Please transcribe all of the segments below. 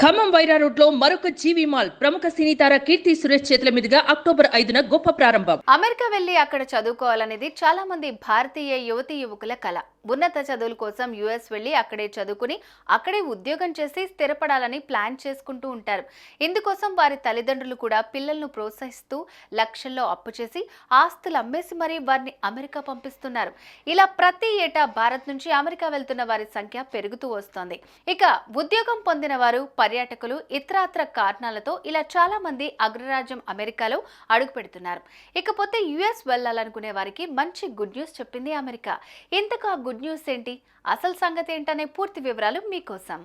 Khammam Wyra road లో మరొక జీవి mall ప్రముఖ సినీ తార కీర్తి సురేష్ చేతుల మీదుగా అక్టోబర్ 5న గొప్ప ప్రారంభం. అమెరికా వెళ్లి అక్కడ చదువుకోవాలనేది చాలా మంది భారతీయ యువతీ యువకుల కల. ఉన్నత చదువుల కోసం యుఎస్ వెళ్లి అక్కడే చదువుకుని అక్కడే ఉద్యోగం చేసి స్థిరపడాలని ప్లాన్ చేసుకుంటూ ఉంటారు. ఇందుకోసం వారి తల్లిదండ్రులు కూడా పిల్లలను ప్రోత్సహిస్తూ లక్షల్లో అప్పు చేసి ఆస్తులు అమ్మేసి మరీ వారిని అమెరికా పంపిస్తున్నారు. ఇలా ప్రతి ఏటా భారత్ నుంచి అమెరికా వెళ్తున్న వారి సంఖ్య పెరుగుతూ వస్తోంది. ఇక ఉద్యోగం పొందిన వారు, పర్యాటకులు ఇతరాత్ర కారణాలతో ఇలా చాలా మంది అగ్రరాజ్యం అమెరికాలో అడుగు పెడుతున్నారు. ఇకపోతే యుఎస్ వెళ్లాలనుకునే వారికి మంచి గుడ్ న్యూస్ చెప్పింది అమెరికా. ఇంతకు ఆ గుడ్ న్యూస్ ఏంటి, అసలు సంగతి ఏంటనే పూర్తి వివరాలు మీకోసం.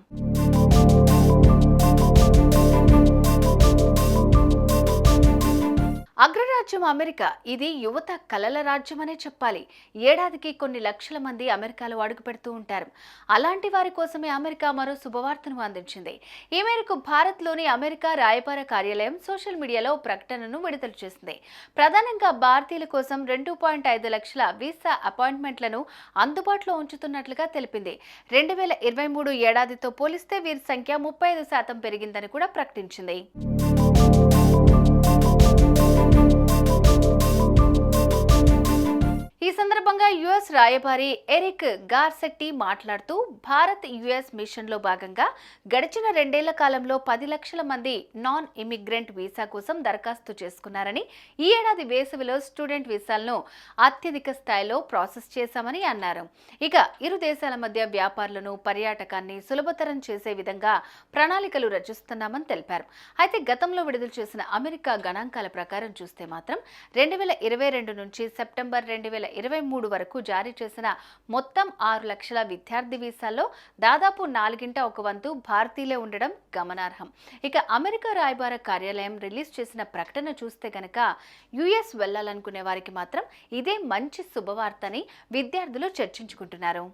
అగ్రరాజ్యం అమెరికా. ఇది యువత కలల రాజ్యం అనే చెప్పాలి. ఏడాదికి కొన్ని లక్షల మంది అమెరికాలో అడుగు పెడుతూ ఉంటారు. అలాంటి వారి కోసమే అమెరికా మరో శుభవార్తను అందించింది. ఈ మేరకు భారత్లోని అమెరికా రాయబార కార్యాలయం సోషల్ మీడియాలో ప్రకటనను విడుదల చేసింది. ప్రధానంగా భారతీయుల కోసం 2.5 లక్షల వీసా అపాయింట్మెంట్లను అందుబాటులో ఉంచుతున్నట్లుగా తెలిపింది. 2023 ఏడాదితో పోలిస్తే వీరి సంఖ్య 35% పెరిగిందని కూడా ప్రకటించింది. ఈ సందర్భంగా యుఎస్ రాయబారి ఎరిక్ గార్సెట్టి మాట్లాడుతూ భారత్ యుఎస్ మిషన్లో భాగంగా గడిచిన 2 ఏళ్ల కాలంలో 10 లక్షల మంది నాన్ ఇమిగ్రెంట్ వీసా కోసం దరఖాస్తు చేసుకున్నారని, ఈ ఏడాది వేసవిలో స్టూడెంట్ వీసాలను అత్యధిక స్థాయిలో ప్రాసెస్ చేశామని అన్నారు. ఇక ఇరు దేశాల మధ్య వ్యాపారులను, పర్యాటకాన్ని సులభతరం చేసే విధంగా ప్రణాళికలు రచిస్తున్నామని తెలిపారు. అయితే గతంలో విడుదల చేసిన అమెరికా గణాంకాల ప్రకారం చూస్తే మాత్రం 2022 నుంచి సెప్టెంబర్ 2023 వరకు జారీ చేసిన మొత్తం 6 లక్షల విద్యార్థి వీసాల్లో దాదాపు 1/4 భారతీయులే ఉండడం గమనార్హం. ఇక అమెరికా రాయబార కార్యాలయం రిలీజ్ చేసిన ప్రకటన చూస్తే గనక యుఎస్ వెళ్లాలనుకునే వారికి మాత్రం ఇదే మంచి శుభవార్తని విద్యార్థులు చర్చించుకుంటున్నారు.